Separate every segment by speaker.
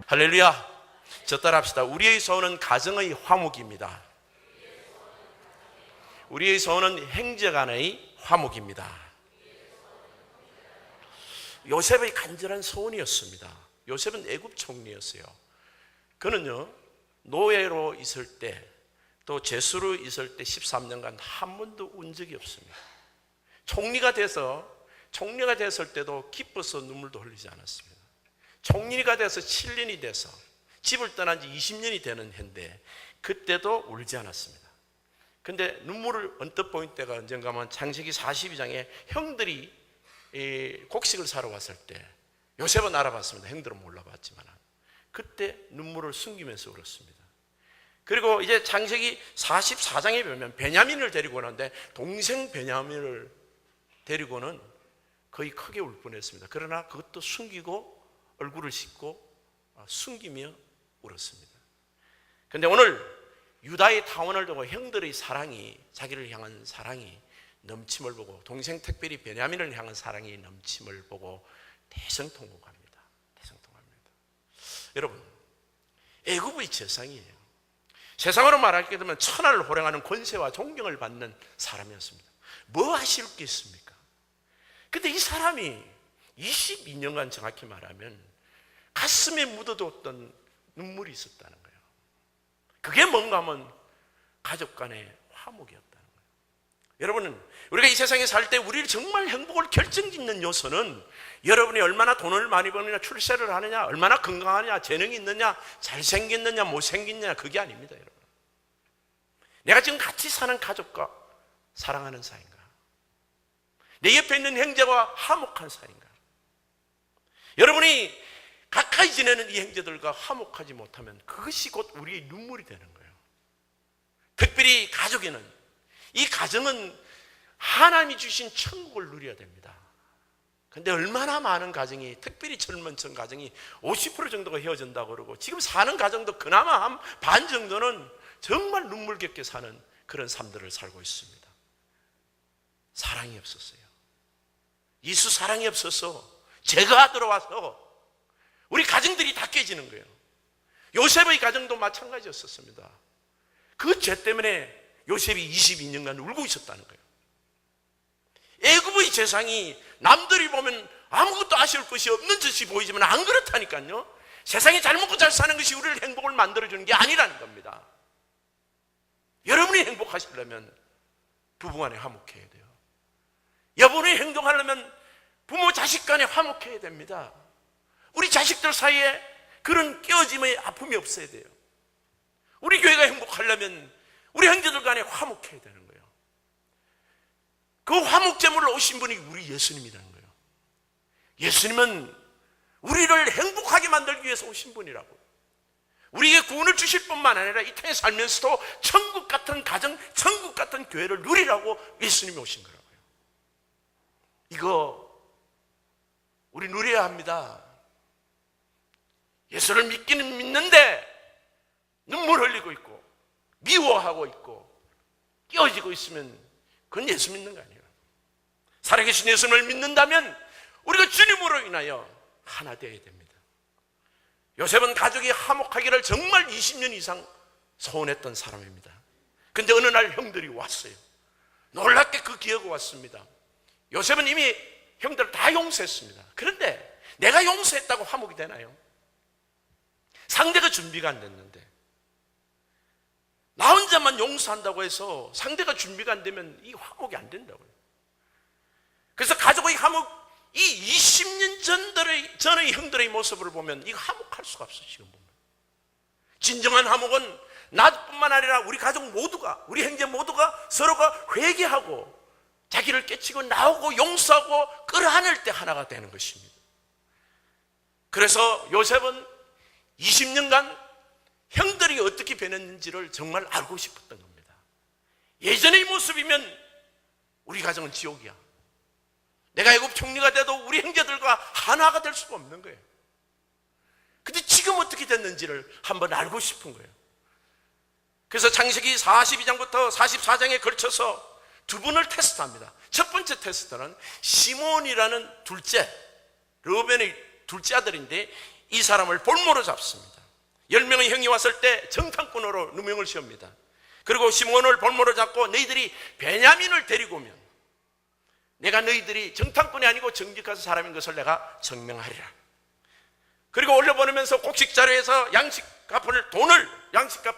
Speaker 1: 할렐루야. 저 따라합시다. 우리의 소원은 가정의 화목입니다. 우리의 소원은 행제간의 화목입니다. 요셉의 간절한 소원이었습니다. 요셉은 애굽 총리였어요. 그는요, 노예로 있을 때, 또 제수로 있을 때 13년간 한 번도 운 적이 없습니다. 총리가 됐을 때도 기뻐서 눈물도 흘리지 않았습니다. 총리가 돼서 7년이 돼서 집을 떠난 지 20년이 되는 해인데 그때도 울지 않았습니다. 근데 눈물을 언뜻 보인 때가 언젠가 하면 창세기 42장에 형들이 곡식을 사러 왔을 때 요셉은 알아봤습니다. 형들은 몰라봤지만 그때 눈물을 숨기면서 울었습니다. 그리고 이제 창세기 44장에 보면 베냐민을 데리고 오는데 동생 베냐민을 데리고는 거의 크게 울 뻔했습니다. 그러나 그것도 숨기고 얼굴을 씻고 숨기며 울었습니다. 그런데 오늘 유다의 타원을 두고 형들의 사랑이, 자기를 향한 사랑이 넘침을 보고, 동생 특별히 베냐민을 향한 사랑이 넘침을 보고 대성통곡합니다. 대성통곡합니다. 여러분, 애굽의 재상이에요. 세상으로 말하게 되면 천하를 호령하는 권세와 존경을 받는 사람이었습니다. 뭐 하실 게 있습니까? 근데 이 사람이 22년간 정확히 말하면 가슴에 묻어뒀던 눈물이 있었다는 거예요. 그게 뭔가 하면 가족 간의 화목이었다는 거예요. 여러분은 우리가 이 세상에 살 때 우리를 정말 행복을 결정짓는 요소는 여러분이 얼마나 돈을 많이 버느냐, 출세를 하느냐, 얼마나 건강하냐, 재능이 있느냐, 잘생겼느냐, 못생겼느냐, 그게 아닙니다. 여러분, 내가 지금 같이 사는 가족과 사랑하는 사이인가, 내 옆에 있는 형제와 화목한 사이인가. 여러분이 가까이 지내는 이 형제들과 화목하지 못하면 그것이 곧 우리의 눈물이 되는 거예요. 특별히 가족에는, 이 가정은 하나님이 주신 천국을 누려야 됩니다. 근데 얼마나 많은 가정이, 특별히 젊은 층 가정이 50% 정도가 헤어진다고 그러고, 지금 사는 가정도 그나마 한 반 정도는 정말 눈물겹게 사는 그런 삶들을 살고 있습니다. 사랑이 없었어요. 예수 사랑이 없어서 죄가 들어와서 우리 가정들이 다 깨지는 거예요. 요셉의 가정도 마찬가지였었습니다. 그 죄 때문에 요셉이 22년간 울고 있었다는 거예요. 애굽의 재상이 남들이 보면 아무것도 아쉬울 것이 없는 듯이 보이지만 안 그렇다니까요. 세상에 잘 먹고 잘 사는 것이 우리를 행복을 만들어주는 게 아니라는 겁니다. 여러분이 행복하시려면 부부간에 화목해야 돼요. 여러분이 행동하려면 부모 자식 간에 화목해야 됩니다. 우리 자식들 사이에 그런 깨어짐의 아픔이 없어야 돼요. 우리 교회가 행복하려면 우리 형제들 간에 화목해야 되는 거예요. 그 화목제물로 오신 분이 우리 예수님이라는 거예요. 예수님은 우리를 행복하게 만들기 위해서 오신 분이라고. 우리에게 구원을 주실 뿐만 아니라 이 땅에 살면서도 천국 같은 가정, 천국 같은 교회를 누리라고 예수님이 오신 거라고요. 이거 우리 누려야 합니다. 예수를 믿기는 믿는데 눈물 흘리고 있고 미워하고 있고 깨어지고 있으면 그건 예수 믿는 거 아니에요. 살아계신 예수님을 믿는다면 우리가 주님으로 인하여 하나 되어야 됩니다. 요셉은 가족이 화목하기를 정말 20년 이상 소원했던 사람입니다. 근데 어느 날 형들이 왔어요. 놀랍게 그 기회가 왔습니다. 요셉은 이미 형들을 다 용서했습니다. 그런데 내가 용서했다고 화목이 되나요? 상대가 준비가 안 됐는데, 나 혼자만 용서한다고 해서 상대가 준비가 안 되면 이 화목이 안 된다고요. 그래서 가족의 화목, 이 20년 전의 형들의 모습을 보면 이거 화목할 수가 없어. 지금 보면 진정한 화목은 나뿐만 아니라 우리 가족 모두가, 우리 형제 모두가 서로가 회개하고 자기를 깨치고 나오고 용서하고 끌어안을 때 하나가 되는 것입니다. 그래서 요셉은 20년간 형들이 어떻게 변했는지를 정말 알고 싶었던 겁니다. 예전의 모습이면 우리 가정은 지옥이야. 내가 애굽 총리가 돼도 우리 형제들과 하나가 될 수가 없는 거예요. 근데 지금 어떻게 됐는지를 한번 알고 싶은 거예요. 그래서 창세기 42장부터 44장에 걸쳐서 두 분을 테스트합니다. 첫 번째 테스트는 시몬이라는 둘째, 르우벤의 둘째 아들인데 이 사람을 볼모로 잡습니다. 10명의 형이 왔을 때 정탐꾼으로 누명을 씌웁니다. 그리고 시몬을 볼모로 잡고 너희들이 베냐민을 데리고 오면 내가 너희들이 정탐꾼이 아니고 정직한 사람인 것을 내가 증명하리라. 그리고 올려보내면서 곡식 자료에서 양식값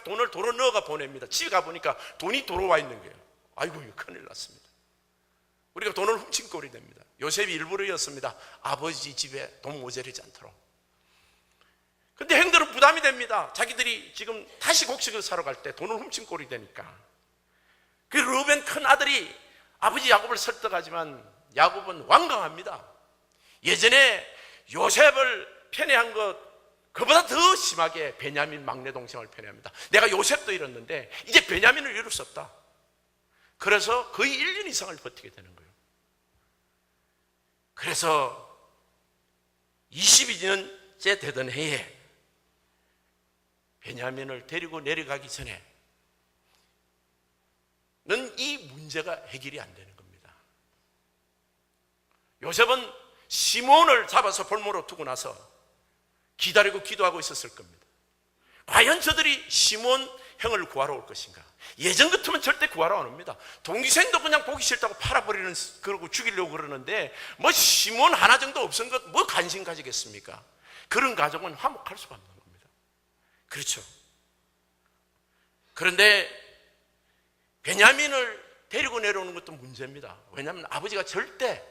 Speaker 1: 돈을 도로 넣어가 보냅니다. 집에 가보니까 돈이 도로 와 있는 거예요. 아이고, 이거 큰일 났습니다. 우리가 돈을 훔친 꼴이 됩니다. 요셉이 일부러였습니다. 아버지 집에 돈 모자르지 않도록. 근데 형들은 부담이 됩니다. 자기들이 지금 다시 곡식을 사러 갈 때 돈을 훔친 꼴이 되니까. 그 르우벤 큰 아들이 아버지 야곱을 설득하지만 야곱은 완강합니다. 예전에 요셉을 편애한 그보다 더 심하게 베냐민 막내 동생을 편애합니다. 내가 요셉도 잃었는데 이제 베냐민을 잃을 수 없다. 그래서 거의 1년 이상을 버티게 되는 거예요. 그래서 22년째 되던 해에 베냐민을 데리고 내려가기 전에 는 이 문제가 해결이 안 되는 겁니다. 요셉은 시몬을 잡아서 볼모로 두고 나서 기다리고 기도하고 있었을 겁니다. 과연 저들이 시몬 형을 구하러 올 것인가? 예전 같으면 절대 구하러 안 옵니다. 동생도 그냥 보기 싫다고 팔아버리는, 그러고 죽이려고 그러는데 뭐 시몬 하나 정도 없은 것 뭐 관심 가지겠습니까? 그런 가족은 화목할 수가 없는 겁니다. 그렇죠. 그런데 베냐민을 데리고 내려오는 것도 문제입니다. 왜냐하면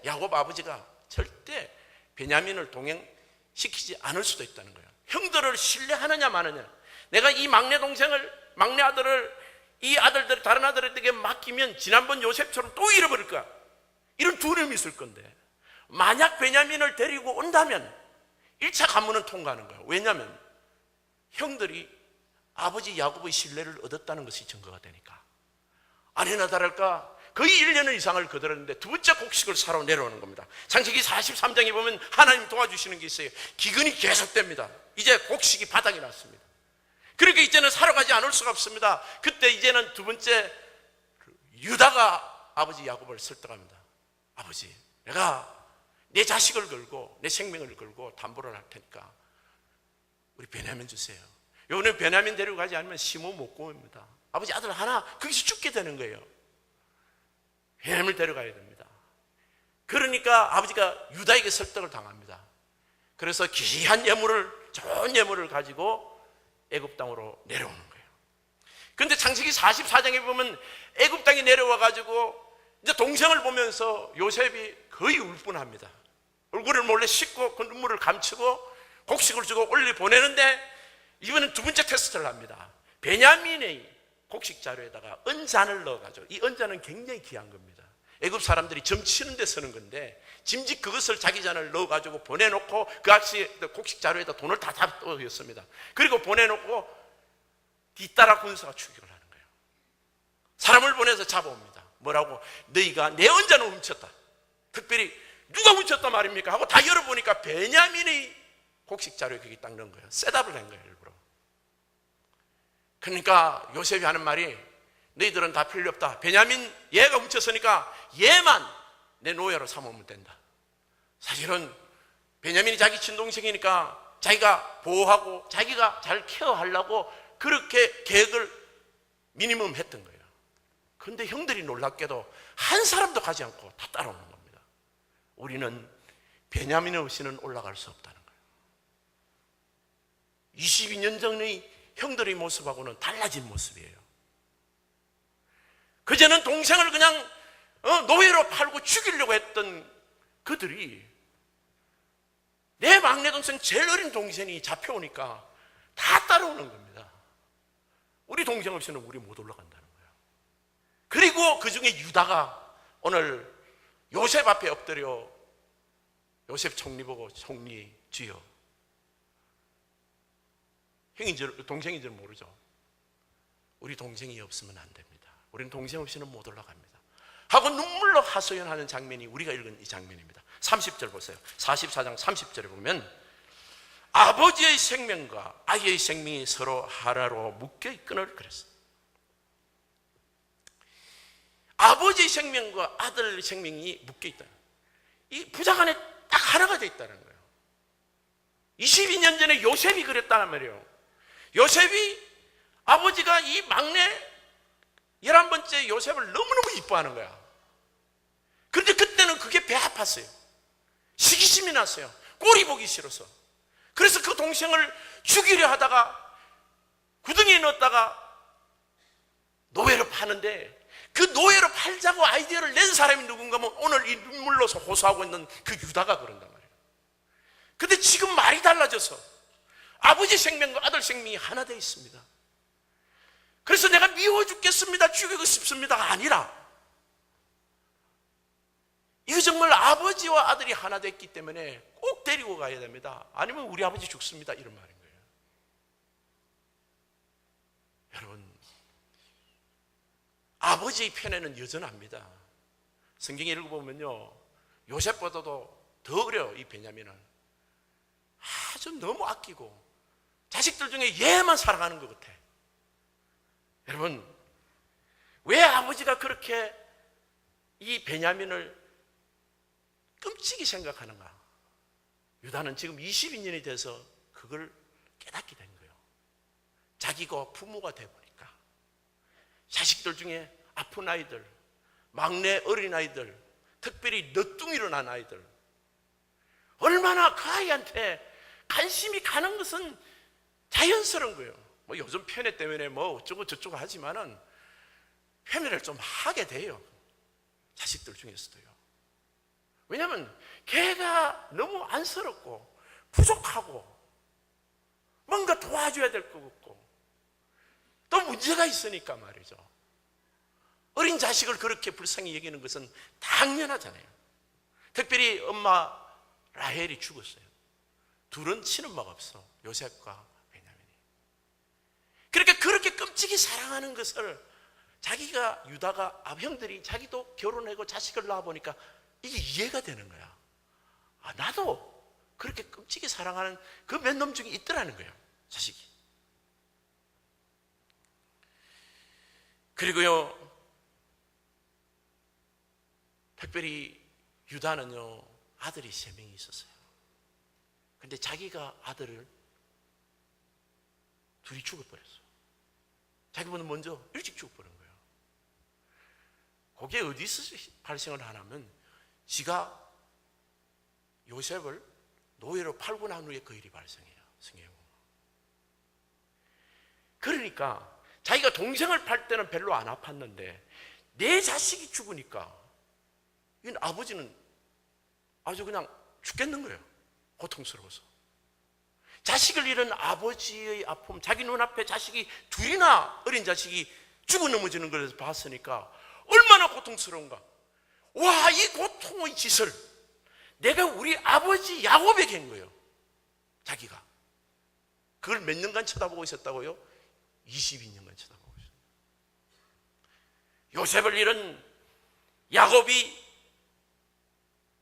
Speaker 1: 야곱 아버지가 절대 베냐민을 동행시키지 않을 수도 있다는 거예요. 형들을 신뢰하느냐 마느냐. 내가 이 막내 아들을 이 아들들 다른 아들에게 맡기면 지난번 요셉처럼 또 잃어버릴 거야. 이런 두려움이 있을 건데 만약 베냐민을 데리고 온다면 1차 관문은 통과하는 거예요. 왜냐하면 형들이 아버지 야곱의 신뢰를 얻었다는 것이 증거가 되니까. 아니나 다를까 거의 1년 이상을 거들었는데 두 번째 곡식을 사러 내려오는 겁니다. 창세기 43장에 보면 하나님 도와주시는 게 있어요. 기근이 계속됩니다. 이제 곡식이 바닥이 났습니다. 그러니까 이제는 사러 가지 않을 수가 없습니다. 그때 이제는 두 번째 유다가 아버지 야곱을 설득합니다. 아버지, 내가 내 자식을 걸고 내 생명을 걸고 담보를 할 테니까 우리 베냐민 주세요. 요번에 베냐민 데리고 가지 않으면 시몬 못 구합니다. 아버지 아들 하나 거기서 죽게 되는 거예요. 베냐민을 데려가야 됩니다. 그러니까 아버지가 유다에게 설득을 당합니다. 그래서 귀한 좋은 예물을 가지고 애굽 땅으로 내려오는 거예요. 그런데 창세기 44장에 보면 애굽 땅에 내려와 가지고 이제 동생을 보면서 요셉이 거의 울뿐합니다. 얼굴을 몰래 씻고 그 눈물을 감추고 곡식을 주고 올리 보내는데 이번엔 두 번째 테스트를 합니다. 베냐민의 곡식 자루에다가 은잔을 넣어가지고, 이 은잔은 굉장히 귀한 겁니다. 애굽 사람들이 점 치는 데 쓰는 건데 짐짓 그것을 자기 잔을 넣어가지고 보내놓고 그 아저씨 곡식 자루에다 돈을 다 넣었습니다. 그리고 보내놓고 뒤따라 군사가 추격을 하는 거예요. 사람을 보내서 잡아옵니다. 뭐라고? 너희가 내 은잔을 훔쳤다. 특별히 누가 훔쳤단 말입니까? 하고 다 열어보니까 베냐민의 곡식 자루에 거기 딱 넣은 거예요. 셋업을 한 거예요, 일부러. 그러니까 요셉이 하는 말이 너희들은 다 필요 없다. 베냐민 얘가 훔쳤으니까 얘만 내 노예로 삼으면 된다. 사실은 베냐민이 자기 친동생이니까 자기가 보호하고 자기가 잘 케어하려고 그렇게 계획을 미니멈 했던 거예요. 그런데 형들이 놀랍게도 한 사람도 가지 않고 다 따라오는 겁니다. 우리는 베냐민 없이는 올라갈 수 없다는 거예요. 22년 전의 형들의 모습하고는 달라진 모습이에요. 그제는 동생을 그냥 노예로 팔고 죽이려고 했던 그들이 내 막내 동생 제일 어린 동생이 잡혀오니까 다 따라오는 겁니다. 우리 동생 없이는 우리 못 올라간다는 거예요. 그리고 그 중에 유다가 오늘 요셉 앞에 엎드려 요셉 총리 보고 총리 주여, 형인지 동생인지 모르죠. 우리 동생이 없으면 안 됩니다. 우리는 동생 없이는 못 올라갑니다. 하고 눈물로 하소연하는 장면이 우리가 읽은 이 장면입니다. 30절 보세요. 44장 30절에 보면 아버지의 생명과 아이의 생명이 서로 하나로 묶여 있거늘 그랬어요. 아버지의 생명과 아들의 생명이 묶여 있다. 이 부자간에 딱 하나가 되어 있다는 거예요. 22년 전에 요셉이 그랬다는 말이에요. 요셉이 아버지가 이 막내 11번째 요셉을 너무너무 이뻐하는 거야. 그런데 그때는 그게 배 아팠어요. 시기심이 났어요. 꼴이 보기 싫어서. 그래서 그 동생을 죽이려 하다가 구덩이에 넣었다가 노예로 파는데, 그 노예로 팔자고 아이디어를 낸 사람이 누군가 하면 오늘 이 눈물로서 호소하고 있는 그 유다가 그런단 말이에요. 근데 지금 말이 달라져서 아버지 생명과 아들 생명이 하나 되어 있습니다. 그래서 내가 미워 죽겠습니다, 죽이고 싶습니다가 아니라, 이거 정말 아버지와 아들이 하나 됐기 때문에 꼭 데리고 가야 됩니다. 아니면 우리 아버지 죽습니다, 이런 말인 거예요. 여러분, 아버지의 편에는 여전합니다. 성경에 읽어보면요, 요셉보다도 더 어려요. 이 베냐민은 아주 너무 아끼고 자식들 중에 얘만 사랑하는 것 같아. 여러분, 왜 아버지가 그렇게 이 베냐민을 끔찍이 생각하는가? 유다는 지금 22년이 돼서 그걸 깨닫게 된 거예요. 자기가 부모가 돼보니까 자식들 중에 아픈 아이들, 막내 어린아이들, 특별히 너뚱이로 난 아이들, 얼마나 그 아이한테 관심이 가는 것은 자연스러운 거예요. 뭐 요즘 편애 때문에 뭐 어쩌고 저쩌고 하지만은 편애를 좀 하게 돼요. 자식들 중에서도요. 왜냐하면 걔가 너무 안쓰럽고 부족하고 뭔가 도와줘야 될 것 같고 또 문제가 있으니까 말이죠. 어린 자식을 그렇게 불쌍히 여기는 것은 당연하잖아요. 특별히 엄마 라헬이 죽었어요. 둘은 친엄마가 없어, 요셉과 베냐민이. 그러니까 그렇게 끔찍이 사랑하는 것을 자기가, 유다가, 형들이 자기도 결혼하고 자식을 낳아보니까 이게 이해가 되는 거야. 아, 나도 그렇게 끔찍이 사랑하는 그 몇 놈 중에 있더라는 거예요, 자식이. 그리고요, 특별히 유다는요, 아들이 3명이 있었어요. 근데 자기가 아들을 둘이 죽어버렸어. 자기보다 먼저 일찍 죽어버린 거예요. 그게 어디서 발생을 하냐면, 지가 요셉을 노예로 팔고 난 후에 그 일이 발생해요. 성경에 보면. 그러니까 자기가 동생을 팔 때는 별로 안 아팠는데 내 자식이 죽으니까 이 아버지는 아주 그냥 죽겠는 거예요. 고통스러워서. 자식을 잃은 아버지의 아픔, 자기 눈앞에 자식이 둘이나, 어린 자식이 죽어 넘어지는 걸 봤으니까 얼마나 고통스러운가. 와, 이 고통의 짓을 내가 우리 아버지 야곱에게 한 거예요. 자기가. 그걸 몇 년간 쳐다보고 있었다고요? 22년간 쳐다보고 있었어요. 요셉을 잃은 야곱이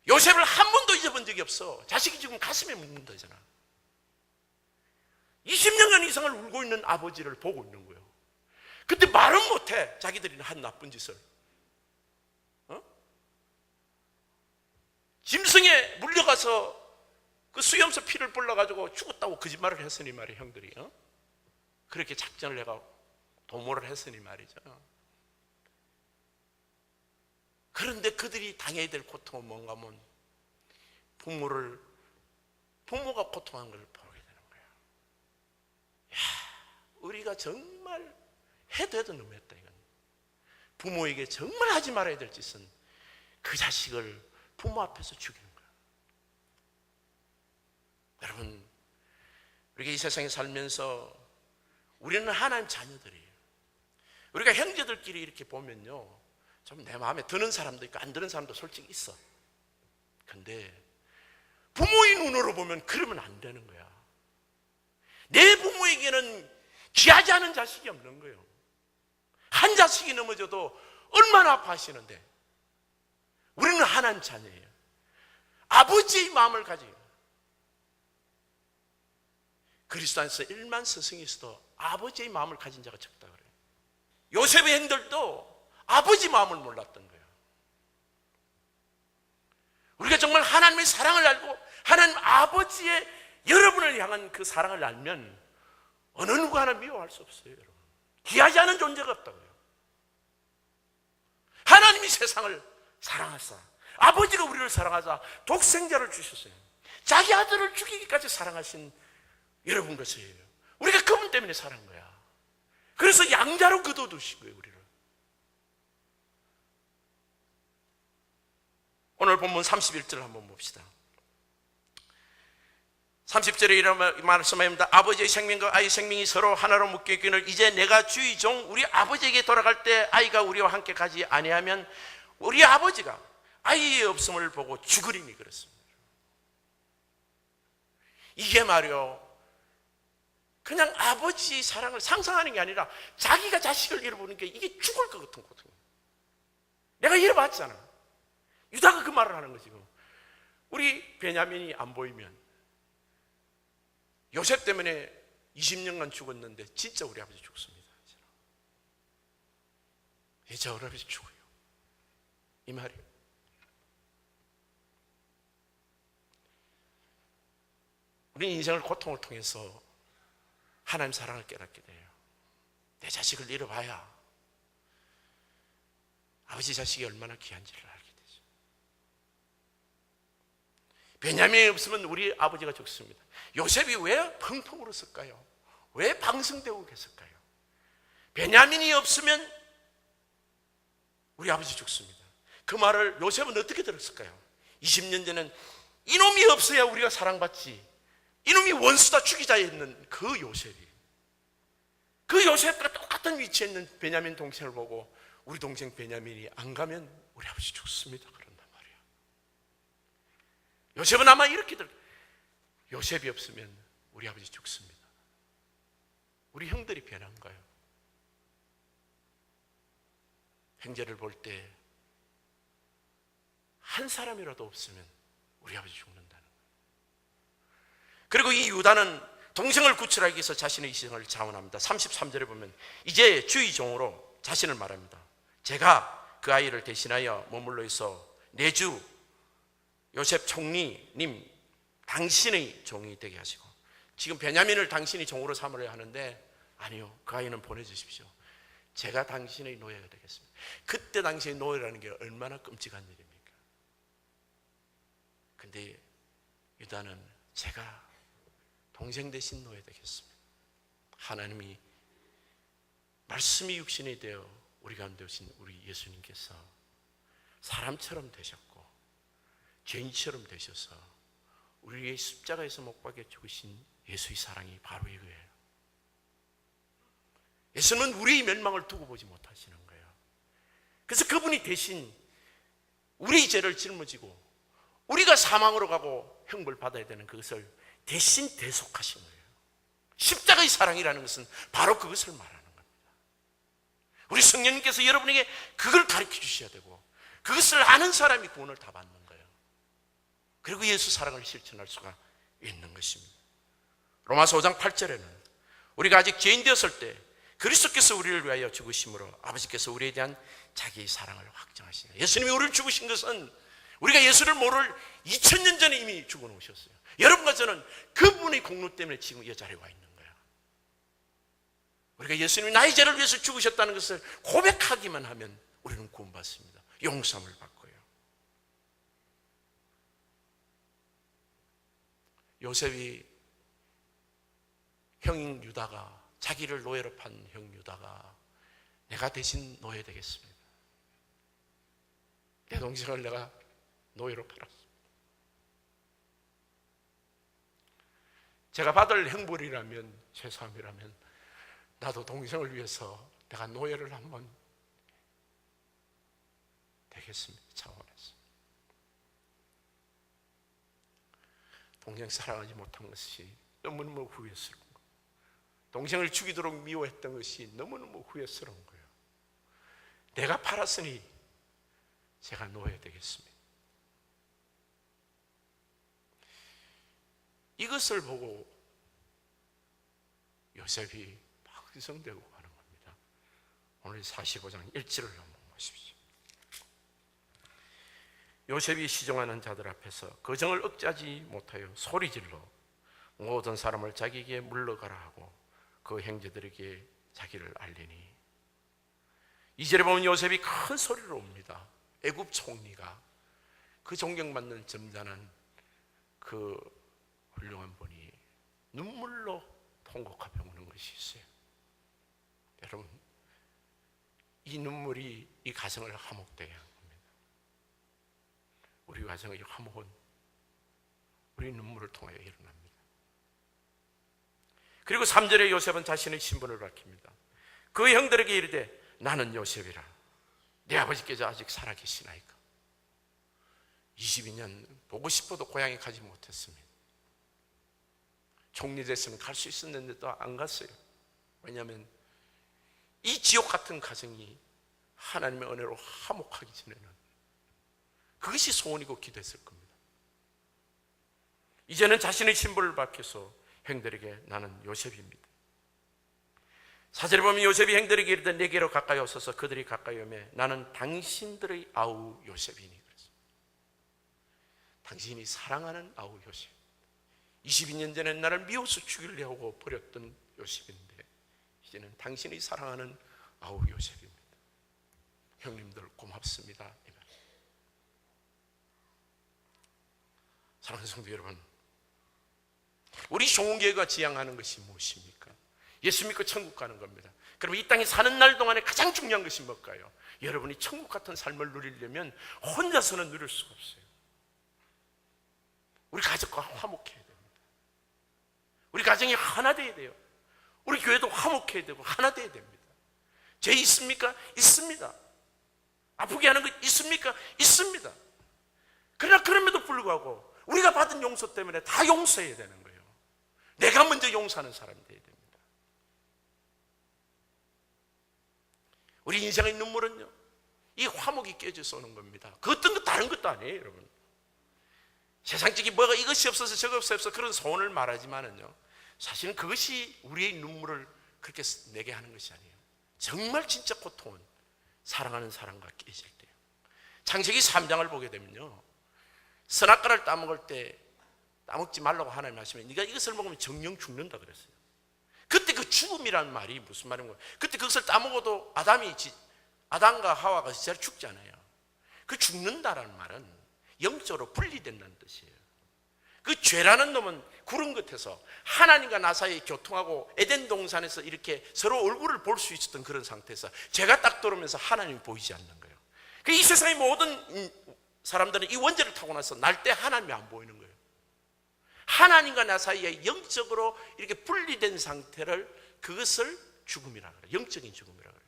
Speaker 1: 요셉을 한 번도 잊어본 적이 없어. 자식이 지금 가슴에 묻는다잖아. 20년간 이상을 울고 있는 아버지를 보고 있는 거예요. 근데 말은 못해. 자기들이 한 나쁜 짓을. 짐승에 물려가서 그 수염서 피를 불러가지고 죽었다고 거짓말을 했으니 말이에요, 형들이. 그렇게 작전을 해가 도모를 했으니 말이죠. 그런데 그들이 당해야 될 고통은 뭔가 하면 부모가 고통한 걸 보게 되는 거예요. 야, 우리가 정말 해도 해도 너무했다, 이건. 부모에게 정말 하지 말아야 될 짓은 그 자식을 부모 앞에서 죽이는 거예요. 여러분, 우리가 이 세상에 살면서 우리는 하나님 자녀들이에요. 우리가 형제들끼리 이렇게 보면요, 좀 내 마음에 드는 사람도 있고 안 드는 사람도 솔직히 있어. 근데 부모의 눈으로 보면 그러면 안 되는 거야. 내 부모에게는 귀하지 않은 자식이 없는 거예요. 한 자식이 넘어져도 얼마나 아파하시는데. 우리는 하나님 자녀예요. 아버지의 마음을 가지고. 그리스도 안에서 1만 스승이 있어도 아버지의 마음을 가진 자가 적다 그래요. 요셉의 형들도 아버지 마음을 몰랐던 거예요. 우리가 정말 하나님의 사랑을 알고 하나님 아버지의 여러분을 향한 그 사랑을 알면 어느 누구 하나 미워할 수 없어요. 여러분, 귀하지 않은 존재가 없다고요. 하나님이 세상을 사랑하사, 아버지가 우리를 사랑하사 독생자를 주셨어요. 자기 아들을 죽이기까지 사랑하신 여러분 것이에요. 우리가 그분 때문에 사는 거야. 그래서 양자로 거둬두신 거예요, 우리를. 오늘 본문 31절 한번 봅시다. 30절에 이런 말씀합니다. 아버지의 생명과 아이의 생명이 서로 하나로 묶여있기를 이제 내가 주의 종 우리 아버지에게 돌아갈 때 아이가 우리와 함께 가지 아니하면 우리 아버지가 아이의 없음을 보고 죽으리니 그렇습니다. 이게 말이요, 그냥 아버지 사랑을 상상하는 게 아니라 자기가 자식을 잃어보는 게 이게 죽을 것 같은 고통이에요. 내가 잃어봤잖아. 유다가 그 말을 하는 거지. 우리 베냐민이 안 보이면, 요셉 때문에 20년간 죽었는데 진짜 우리 아버지 죽습니다. 이제 우리 아버지 죽어요. 이 말이에요. 우리 인생을 고통을 통해서 하나님 사랑을 깨닫게 돼요. 내 자식을 잃어봐야 아버지 자식이 얼마나 귀한지를 알게 되죠. 베냐민이 없으면 우리 아버지가 죽습니다. 요셉이 왜 펑펑 울었을까요? 왜 방성되고 계실까요? 베냐민이 없으면 우리 아버지 죽습니다. 그 말을 요셉은 어떻게 들었을까요? 20년 전에는 이놈이 없어야 우리가 사랑받지, 이놈이 원수다 죽이자였는 그 요셉이, 그 요셉과 똑같은 위치에 있는 베냐민 동생을 보고 우리 동생 베냐민이 안 가면 우리 아버지 죽습니다 그런단 말이야. 요셉은 아마 이렇게 요셉이 없으면 우리 아버지 죽습니다. 우리 형들이 변한가요? 형제를 볼 때 한 사람이라도 없으면 우리 아버지 죽는다는 거예요. 그리고 이 유다는 동생을 구출하기 위해서 자신의 이생을 자원합니다. 33절에 보면 이제 주의 종으로 자신을 말합니다. 제가 그 아이를 대신하여 머물러 있어 내주 요셉 총리님 당신의 종이 되게 하시고, 지금 베냐민을 당신이 종으로 삼으려 하는데 아니요, 그 아이는 보내주십시오. 제가 당신의 노예가 되겠습니다. 그때 당시의 노예라는 게 얼마나 끔찍한 일입니까? 근데 유다는 제가 동생 대신 노예 되겠습니다. 하나님이 말씀이 육신이 되어 우리 가운데 오신 우리 예수님께서 사람처럼 되셨고 죄인처럼 되셔서 우리의 십자가에서 못 박혀 죽으신 예수의 사랑이 바로 이거예요. 예수님은 우리의 멸망을 두고 보지 못하시는 거예요. 그래서 그분이 대신 우리의 죄를 짊어지고 우리가 사망으로 가고 형벌 받아야 되는 그것을 대신 대속하신 거예요. 십자가의 사랑이라는 것은 바로 그것을 말하는 겁니다. 우리 성령님께서 여러분에게 그걸 가르쳐 주셔야 되고, 그것을 아는 사람이 구원을 다 받는 거예요. 그리고 예수 사랑을 실천할 수가 있는 것입니다. 로마서 5장 8절에는 우리가 아직 죄인 되었을 때 그리스도께서 우리를 위하여 죽으심으로 아버지께서 우리에 대한 자기의 사랑을 확정하시네. 예수님이 우리를 죽으신 것은 우리가 예수를 모를 2000년 전에 이미 죽어 놓으셨어요. 여러분과 저는 그분의 공로 때문에 지금 이 자리에 와 있는 거예요. 우리가 예수님이 나의 죄를 위해서 죽으셨다는 것을 고백하기만 하면 우리는 구원받습니다. 용서함을 받고요. 요셉이 형인 유다가, 자기를 노예로 판 형 유다가 내가 대신 노예 되겠습니다. 내 동생을 내가 노예로 팔았어. 제가 받을 형벌이라면, 죄사함이라면 나도 동생을 위해서 내가 노예를 한번 되겠습니다. 차원에서. 동생 사랑하지 못한 것이 너무너무 후회스러운 거예요. 동생을 죽이도록 미워했던 것이 너무너무 후회스러운 거예요. 내가 팔았으니 제가 노예 되겠습니다. 이것을 보고 요셉이 박성되고 가는 겁니다. 오늘 45장 1절을 한번 보십시오. 요셉이 시종하는 자들 앞에서 거정을 억제하지 못하여 소리질러 모든 사람을 자기에게 물러가라 하고 그 형제들에게 자기를 알리니, 2절에 보면 요셉이 큰 소리로 옵니다. 애굽 총리가, 그 존경받는 점잖은 그 훌륭한 분이 눈물로 통곡하며 우는 것이 있어요. 여러분, 이 눈물이 이 가정을 화목되게 한 겁니다. 우리 가정의 화목은 우리 눈물을 통하여 일어납니다. 그리고 3절에 요셉은 자신의 신분을 밝힙니다. 그 형들에게 이르되 나는 요셉이라. 내 아버지께서 아직 살아계시나이까. 22년 보고 싶어도 고향에 가지 못했습니다. 총리 됐으면 갈 수 있었는데도 안 갔어요. 왜냐하면 이 지옥 같은 가정이 하나님의 은혜로 화목하기 전에는 그것이 소원이고 기도했을 겁니다. 이제는 자신의 신분을 밝혀서 형들에게 나는 요셉입니다. 4절에 보면 요셉이 형들에게 이르되 내게로 가까이 오소서. 그들이 가까이 오매 나는 당신들의 아우 요셉이니. 그래서 당신이 사랑하는 아우 요셉. 22년 전에 나를 미워서 죽이려고 버렸던 요셉인데 이제는 당신이 사랑하는 아우 요셉입니다. 형님들 고맙습니다. 사랑하는 성도 여러분, 우리 종교가 지향하는 것이 무엇입니까? 예수 믿고 천국 가는 겁니다. 그럼 이 땅에 사는 날 동안에 가장 중요한 것이 뭘까요? 여러분이 천국 같은 삶을 누리려면 혼자서는 누릴 수가 없어요. 우리 가족과 화목해야 됩니다. 우리 가정이 하나 돼야 돼요. 우리 교회도 화목해야 되고 하나 돼야 됩니다. 죄 있습니까? 있습니다. 아프게 하는 것 있습니까? 있습니다. 그러나 그럼에도 불구하고 우리가 받은 용서 때문에 다 용서해야 되는 거예요. 내가 먼저 용서하는 사람이 돼야 됩니다. 우리 인생의 눈물은요, 이 화목이 깨져서 오는 겁니다. 그 어떤 것 다른 것도 아니에요, 여러분. 세상적인 뭐가 이것이 없어서 저것이 없어서 그런 소원을 말하지만은요, 사실은 그것이 우리의 눈물을 그렇게 내게 하는 것이 아니에요. 정말 진짜 고통은 사랑하는 사람과 깨질 때요. 창세기 3장을 보게 되면요, 선악과를 따먹을 때 따먹지 말라고 하나님 하시면 네가 이것을 먹으면 정령 죽는다 그랬어요. 그때 그 죽음이라는 말이 무슨 말인 거예요? 그때 그것을 따먹어도 아담과 하와가 진짜로 죽잖아요. 그 죽는다라는 말은 영적으로 분리된다는 뜻이에요. 그 죄라는 놈은 구름 끝에서 하나님과 나 사이에 교통하고 에덴 동산에서 이렇게 서로 얼굴을 볼 수 있었던 그런 상태에서 죄가 딱 들어오면서 하나님이 보이지 않는 거예요. 이 세상의 모든 사람들은 이 원죄를 타고 나서 날 때 하나님이 안 보이는 거예요. 하나님과 나 사이에 영적으로 이렇게 분리된 상태를, 그것을 죽음이라 그래요. 영적인 죽음이라 그래요.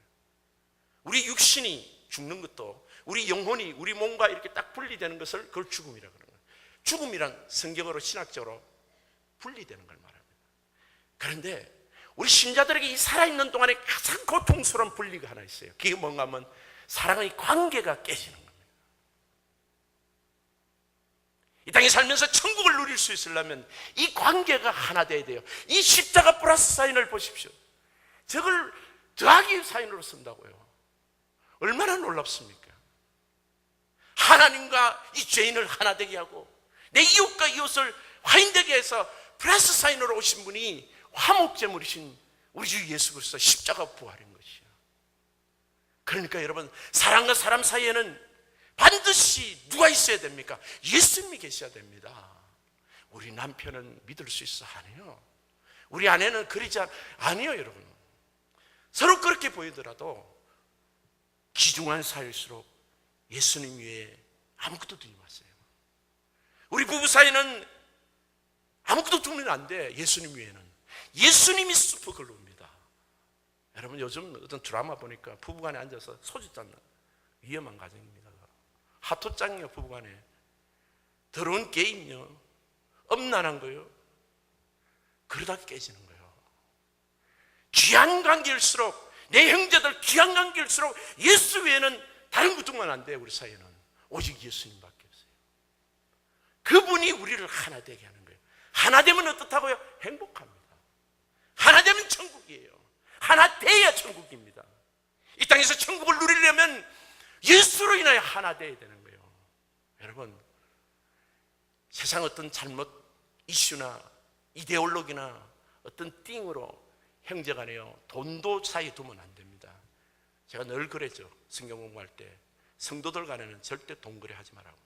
Speaker 1: 우리 육신이 죽는 것도, 우리 영혼이 우리 몸과 이렇게 딱 분리되는 것을 그걸 죽음이라 그래요. 죽음이란 성경으로 신학적으로 분리되는 걸 말합니다. 그런데 우리 신자들에게 이 살아있는 동안에 가장 고통스러운 분리가 하나 있어요. 그게 뭔가 하면 사랑의 관계가 깨지는 겁니다. 이 땅에 살면서 천국을 누릴 수 있으려면 이 관계가 하나 돼야 돼요. 이 십자가 플러스 사인을 보십시오. 저걸 더하기 사인으로 쓴다고요. 얼마나 놀랍습니까? 하나님과 이 죄인을 하나 되게 하고 내 이웃과 이웃을 화인되게 해서 플러스 사인으로 오신 분이 화목제물이신 우리 주 예수 그리스도 십자가 부활인 것이요. 그러니까 여러분, 사람과 사람 사이에는 반드시 누가 있어야 됩니까? 예수님이 계셔야 됩니다. 우리 남편은 믿을 수 있어? 아니요. 우리 아내는 그러지 아니요, 여러분. 서로 그렇게 보이더라도 귀중한 사이일수록 예수님 위에 아무것도 두지 마세요. 우리 부부 사이는 아무것도 두면 안 돼. 예수님 위에는. 예수님이 슈퍼글루입니다. 여러분, 요즘 어떤 드라마 보니까 부부간에 앉아서 소주 짠다. 위험한 가정입니다. 하토짱이요, 부부간에. 더러운 게임요. 엄난한 거요. 그러다 깨지는 거예요. 귀한 관계일수록, 내 형제들 귀한 관계일수록 예수 외에는 다른 것 두면 안 돼. 우리 사이에는 오직 예수님밖에 없어요. 그분이 우리를 하나 되게 하는 거예요. 하나 되면 어떻다고요? 행복합니다. 하나 되면 천국이에요. 하나 돼야 천국입니다. 이 땅에서 천국을 누리려면 예수로 인하여 하나 돼야 되는 거예요. 여러분, 세상 어떤 잘못 이슈나 이데올로기나 어떤 띵으로 형제간에요, 돈도 사이에 두면 안 됩니다. 제가 늘 그랬죠. 성경 공부할 때 성도들 간에는 절대 돈 거래하지 말라고.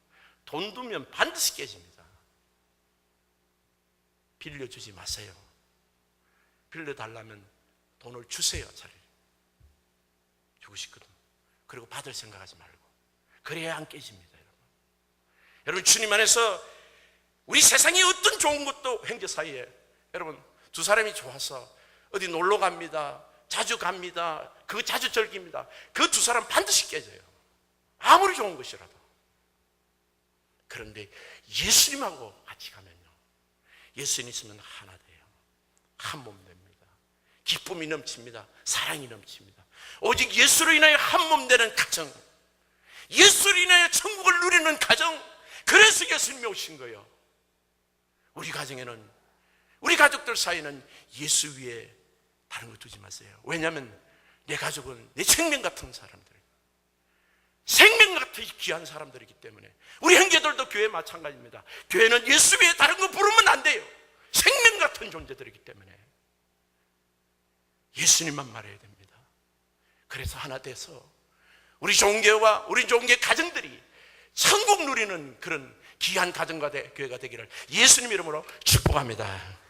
Speaker 1: 돈 두면 반드시 깨집니다. 빌려주지 마세요. 빌려달라면 돈을 주세요. 차라리 주고 싶거든. 그리고 받을 생각하지 말고. 그래야 안 깨집니다. 여러분, 주님 안에서 우리 세상에 어떤 좋은 것도 형제 사이에, 여러분, 두 사람이 좋아서 어디 놀러 갑니다, 자주 갑니다, 그거 자주 즐깁니다. 그 두 사람 반드시 깨져요. 아무리 좋은 것이라도. 그런데 예수님하고 같이 가면요, 예수님 있으면 하나 돼요. 한 몸 됩니다. 기쁨이 넘칩니다. 사랑이 넘칩니다. 오직 예수로 인하여 한 몸 되는 가정, 예수로 인하여 천국을 누리는 가정, 그래서 예수님이 오신 거예요. 우리 가정에는, 우리 가족들 사이에는 예수 위에 다른 거 두지 마세요. 왜냐하면 내 가족은 내 생명 같은 사람들, 생명 같은 귀한 사람들이기 때문에. 우리 형제들도 교회 마찬가지입니다. 교회는 예수 위에 다른 거 부르면 안 돼요. 생명 같은 존재들이기 때문에 예수님만 말해야 됩니다. 그래서 하나 돼서 우리 종교와 우리 종교 가정들이 천국 누리는 그런 귀한 가정과 교회가 되기를 예수님 이름으로 축복합니다.